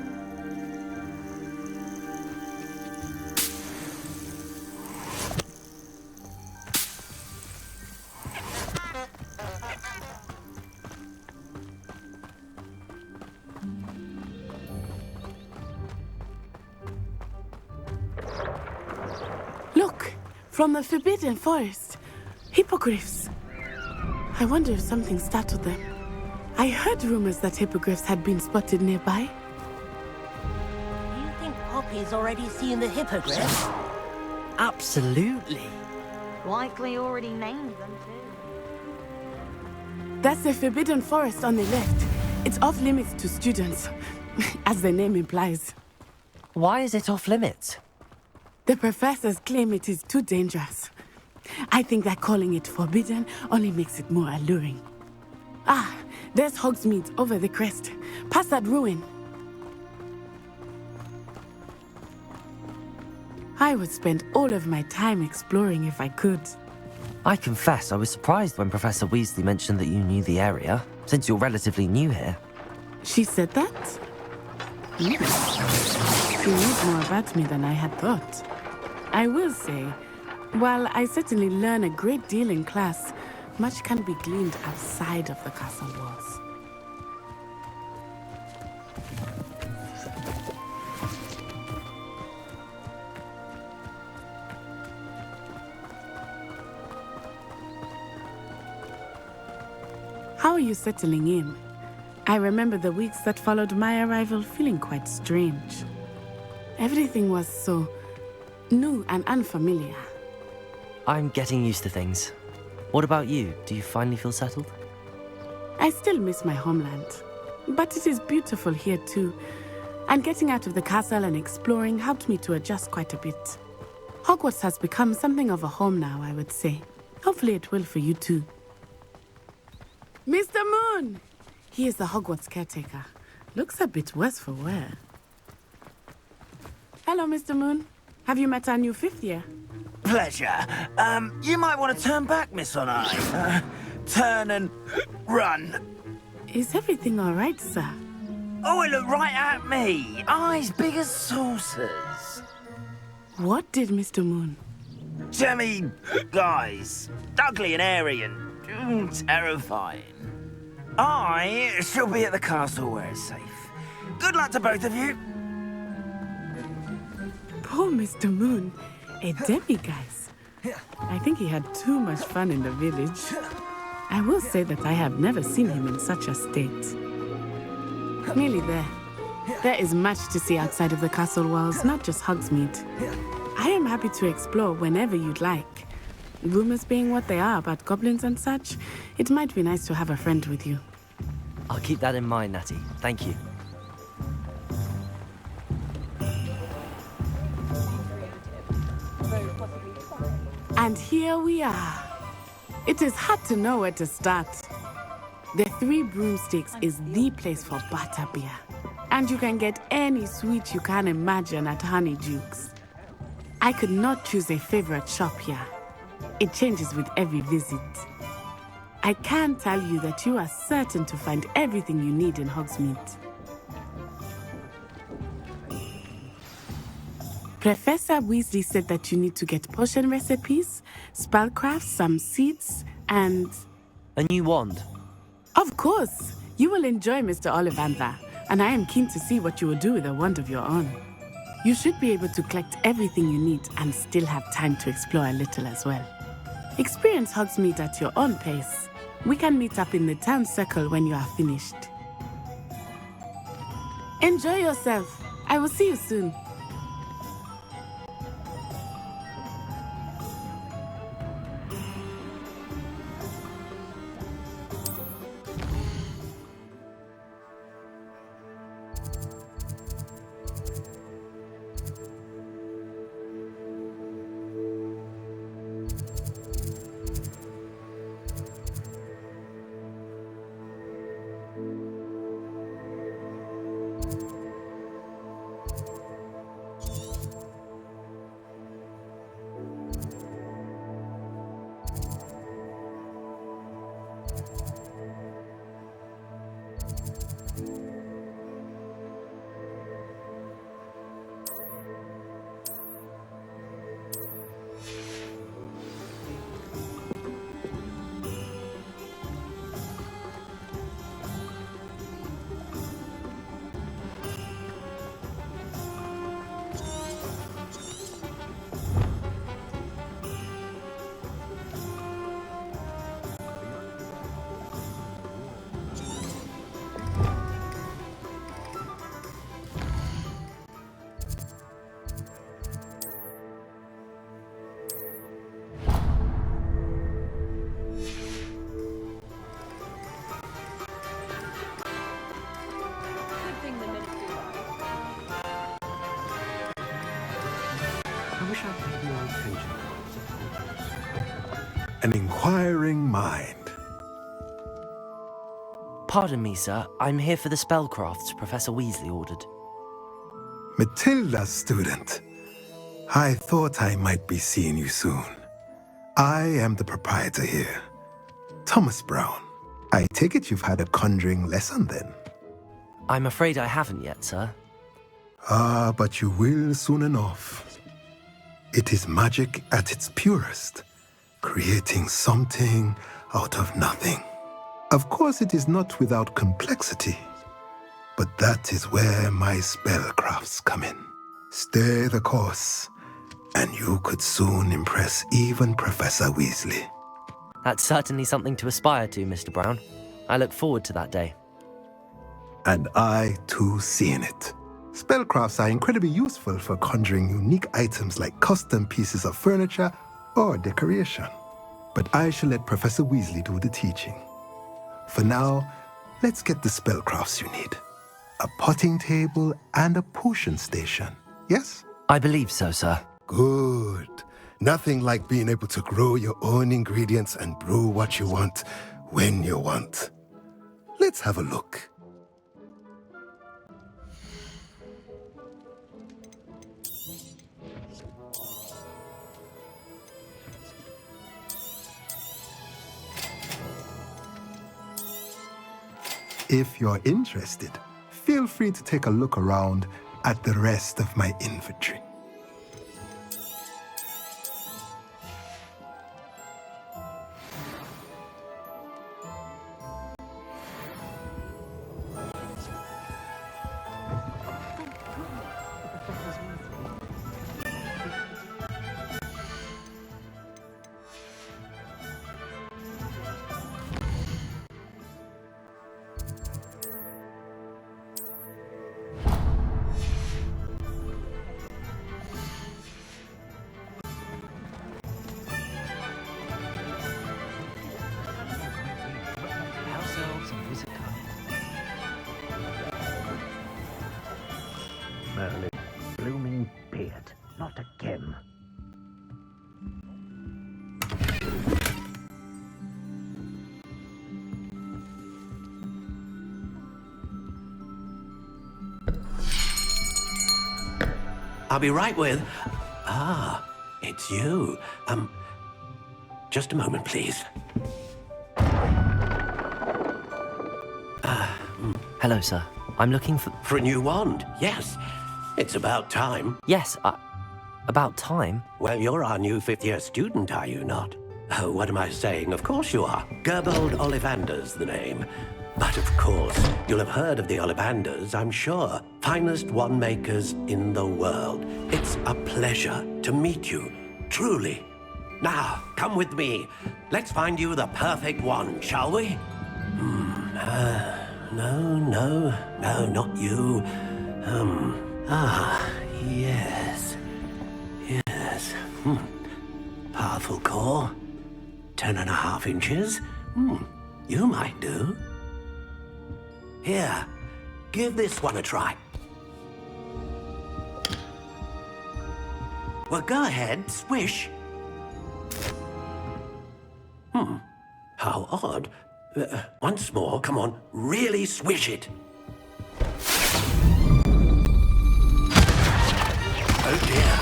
Look, from the Forbidden Forest, hippogriffs. I wonder if something startled them. I heard rumors that hippogriffs had been spotted nearby. Do you think Poppy's already seen the hippogriff? Absolutely. Likely already named them too. That's the Forbidden Forest on the left. It's off limits to students, as the name implies. Why is it off limits? The professors claim it is too dangerous. I think that calling it forbidden only makes it more alluring. Ah, there's Hogsmeade over the crest, past that ruin. I would spend all of my time exploring if I could. I confess I was surprised when Professor Weasley mentioned that you knew the area, since you're relatively new here. She said that? She knows more about me than I had thought. I will say, while I certainly learn a great deal in class, much can be gleaned outside of the castle walls. How are you settling in? I remember the weeks that followed my arrival feeling quite strange. Everything was so new and unfamiliar. I'm getting used to things. What about you? Do you finally feel settled? I still miss my homeland, but it is beautiful here too. And getting out of the castle and exploring helped me to adjust quite a bit. Hogwarts has become something of a home now, I would say. Hopefully it will for you too. Mr. Moon! He is the Hogwarts caretaker. Looks a bit worse for wear. Hello, Mr. Moon. Have you met our new fifth year? Pleasure. You might want to turn back, Miss On Eye. Turn and run. Is everything all right, sir? Oh, it looked right at me. Eyes big as saucers. What did Mr. Moon? Jemmy guys. Ugly and airy and terrifying. I shall be at the castle where it's safe. Good luck to both of you. Poor Mr. Moon. A demiguise. I think he had too much fun in the village. I will say that I have never seen him in such a state. Nearly there. There is much to see outside of the castle walls, not just Hogsmeade. I am happy to explore whenever you'd like. Rumors being what they are about goblins and such, it might be nice to have a friend with you. I'll keep that in mind, Natty. Thank you. And here we are. It is hard to know where to start. The Three Broomsticks is the place for butterbeer. And you can get any sweet you can imagine at Honeydukes. I could not choose a favorite shop here. It changes with every visit. I can tell you that you are certain to find everything you need in Hogsmeade. Professor Weasley said that you need to get potion recipes, spellcraft, some seeds, and... A new wand? Of course! You will enjoy Mr. Ollivander, and I am keen to see what you will do with a wand of your own. You should be able to collect everything you need and still have time to explore a little as well. Experience Hogsmeade at your own pace. We can meet up in the town circle when you are finished. Enjoy yourself. I will see you soon. wish I'd paid more attention. An inquiring mind. Pardon me, sir. I'm here for the spellcrafts Professor Weasley ordered. Matilda's student. I thought I might be seeing you soon. I am the proprietor here, Thomas Brown. I take it you've had a conjuring lesson then? I'm afraid I haven't yet, sir. Ah, but you will soon enough. It is magic at its purest, creating something out of nothing. Of course, it is not without complexity, but that is where my spellcrafts come in. Stay the course, and you could soon impress even Professor Weasley. That's certainly something to aspire to, Mr. Brown. I look forward to that day. And I, too, see in it. Spellcrafts are incredibly useful for conjuring unique items like custom pieces of furniture or decoration. But I shall let Professor Weasley do the teaching. For now, let's get the spellcrafts you need. A potting table and a potion station, yes? I believe so, sir. Good. Nothing like being able to grow your own ingredients and brew what you want when you want. Let's have a look. If you're interested, feel free to take a look around at the rest of my inventory. Merlin, blooming beard, not again. I'll be right with... Ah, it's you. Just a moment, please. Hello, sir. I'm looking for... For a new wand, yes. It's about time. Yes, about time? Well, you're our new fifth-year student, are you not? Oh, what am I saying? Of course you are. Gerbold Ollivander's the name. But of course, you'll have heard of the Ollivanders, I'm sure. Finest wand makers in the world. It's a pleasure to meet you, truly. Now, come with me. Let's find you the perfect wand, shall we? No, not you. Yes. Powerful core. 10.5 inches. You might do. Here, give this one a try. Well, go ahead, swish. How odd. Once more, come on, really swish it. Oh dear.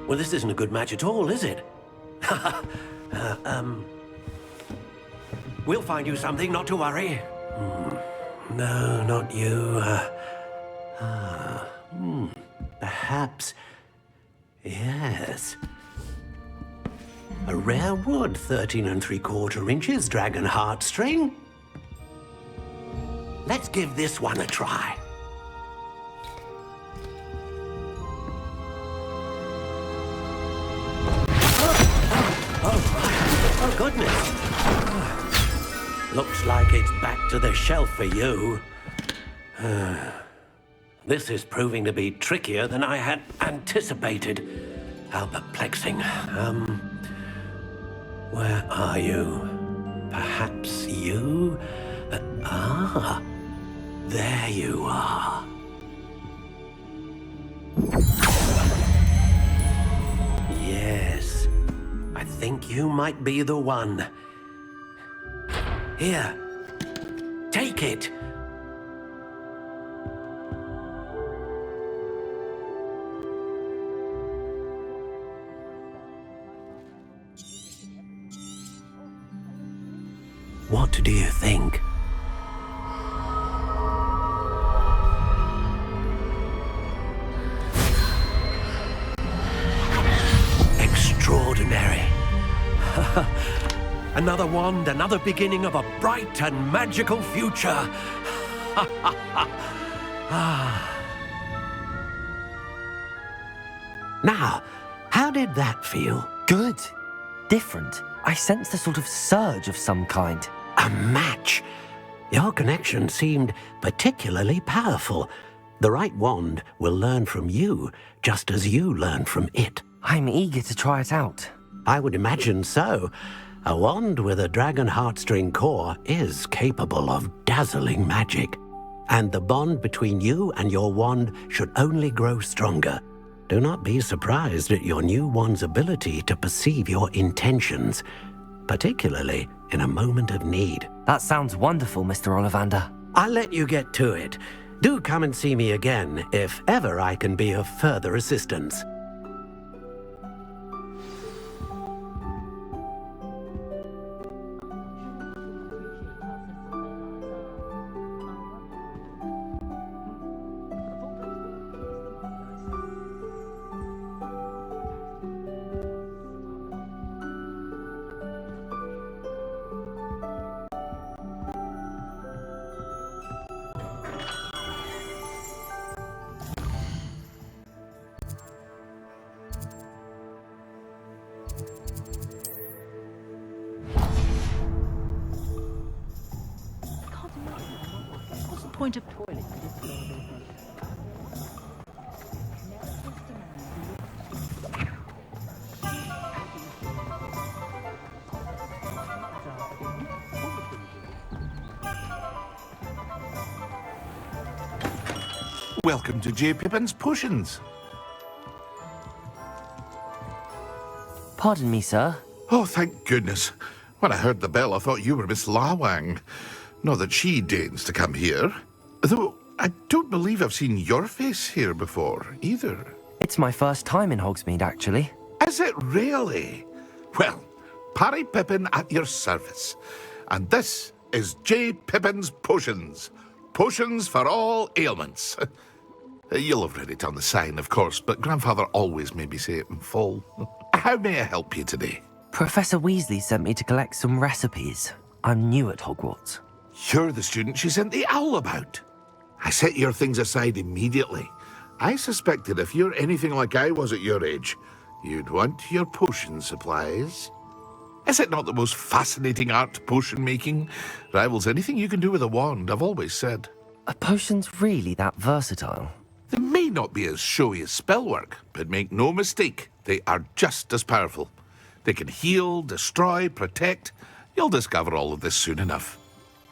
Well, this isn't a good match at all, is it? We'll find you something, not to worry. No, not you. Perhaps. Yes. A rare wood, 13 3/4 inches, dragon heartstring. Let's give this one a try. Oh, goodness. Looks like it's back to the shelf for you. This is proving to be trickier than I had anticipated. How perplexing. Where are you? Perhaps you? There you are. Yes, I think you might be the one. Here, take it. What do you think? Extraordinary. Another wand, another beginning of a bright and magical future. Now, how did that feel? Good. Different. I sensed a sort of surge of some kind. A match. Your connection seemed particularly powerful. The right wand will learn from you, just as you learn from it. I'm eager to try it out. I would imagine so. A wand with a dragon heartstring core is capable of dazzling magic. And the bond between you and your wand should only grow stronger. Do not be surprised at your new wand's ability to perceive your intentions, particularly in a moment of need. That sounds wonderful, Mr. Ollivander. I'll let you get to it. Do come and see me again if ever I can be of further assistance. Point of toilet. Welcome to J. Pippin's Potions. Pardon me, sir. Oh, thank goodness. When I heard the bell, I thought you were Miss Lawang. Not that she deigns to come here. Though I don't believe I've seen your face here before, either. It's my first time in Hogsmeade, actually. Is it really? Well, Parry Pippin at your service. And this is J. Pippin's Potions. Potions for all ailments. You'll have read it on the sign, of course, but Grandfather always made me say it in full. How may I help you today? Professor Weasley sent me to collect some recipes. I'm new at Hogwarts. You're the student she sent the owl about. I set your things aside immediately. I suspected if you're anything like I was at your age, you'd want your potion supplies. Is it not the most fascinating art, potion making? Rivals anything you can do with a wand, I've always said. Are potions really that versatile? They may not be as showy as spellwork, but make no mistake, they are just as powerful. They can heal, destroy, protect. You'll discover all of this soon enough.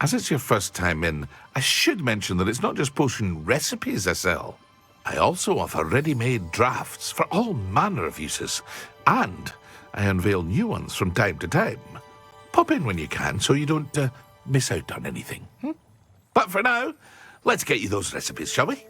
As it's your first time in, I should mention that it's not just potion recipes I sell. I also offer ready-made drafts for all manner of uses, and I unveil new ones from time to time. Pop in when you can so you don't miss out on anything. But for now, let's get you those recipes, shall we?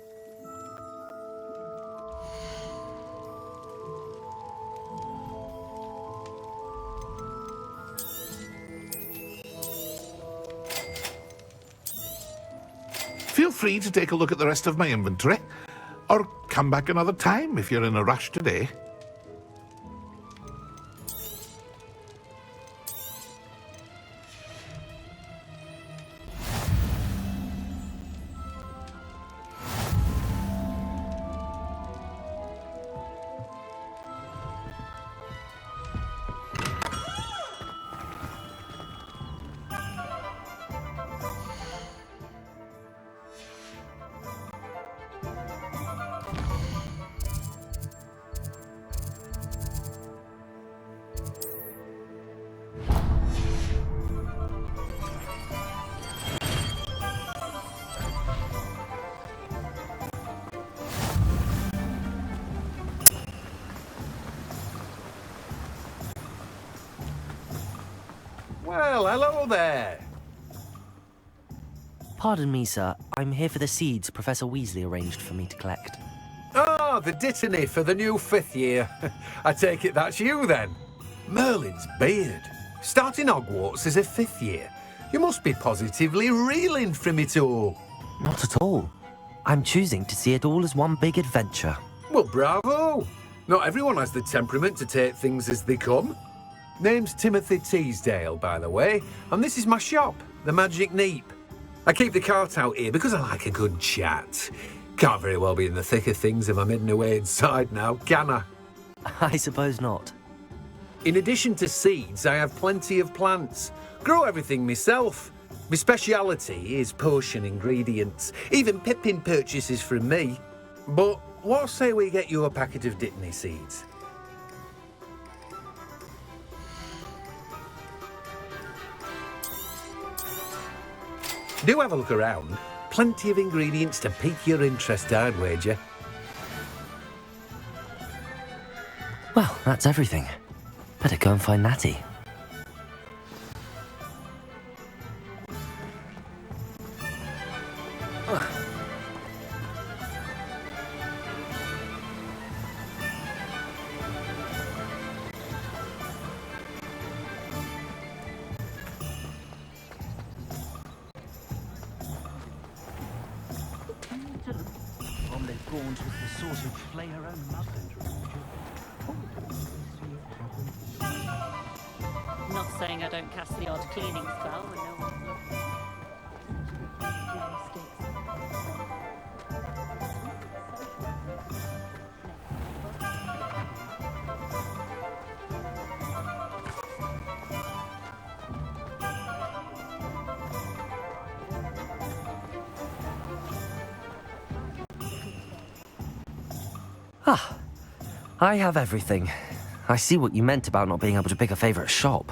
Feel free to take a look at the rest of my inventory, or come back another time if you're in a rush today. Hello there. Pardon me, sir. I'm here for the seeds Professor Weasley arranged for me to collect. Ah, the dittany for the new 5th year. I take it that's you, then. Merlin's beard. Starting Hogwarts as a 5th year. You must be positively reeling from it all. Not at all. I'm choosing to see it all as one big adventure. Well, bravo. Not everyone has the temperament to take things as they come. Name's Timothy Teasdale, by the way, and this is my shop, the Magic Neep. I keep the cart out here because I like a good chat. Can't very well be in the thick of things if I'm hidden away inside now, can I? I suppose not. In addition to seeds, I have plenty of plants. Grow everything myself. My speciality is potion ingredients. Even Pippin purchases from me. But what say we get you a packet of dittany seeds? Do have a look around. Plenty of ingredients to pique your interest, I'd wager. Well, that's everything. Better go and find Natty. Not saying I don't cast the odd cleaning spell when no one's looking. Ah, I have everything. I see what you meant about not being able to pick a favourite shop.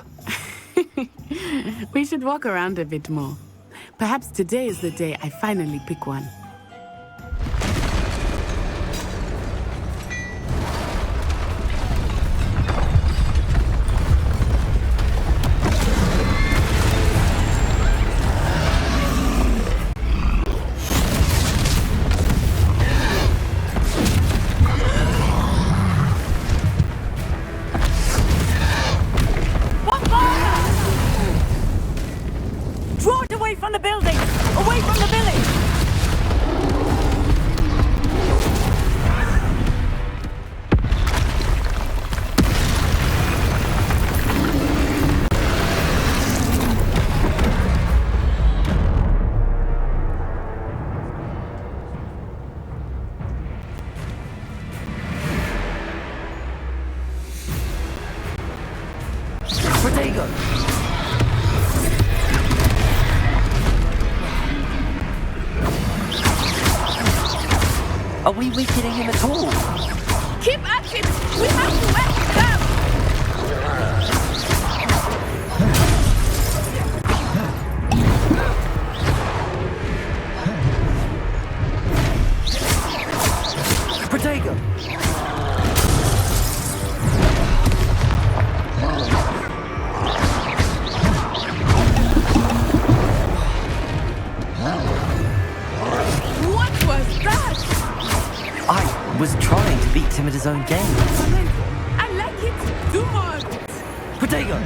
We should walk around a bit more. Perhaps today is the day I finally pick one. Are we weakening him at all? Keep at it! We have to wear him down! Protego! I was trying to beat him at his own game. I like it. Do more. Protego!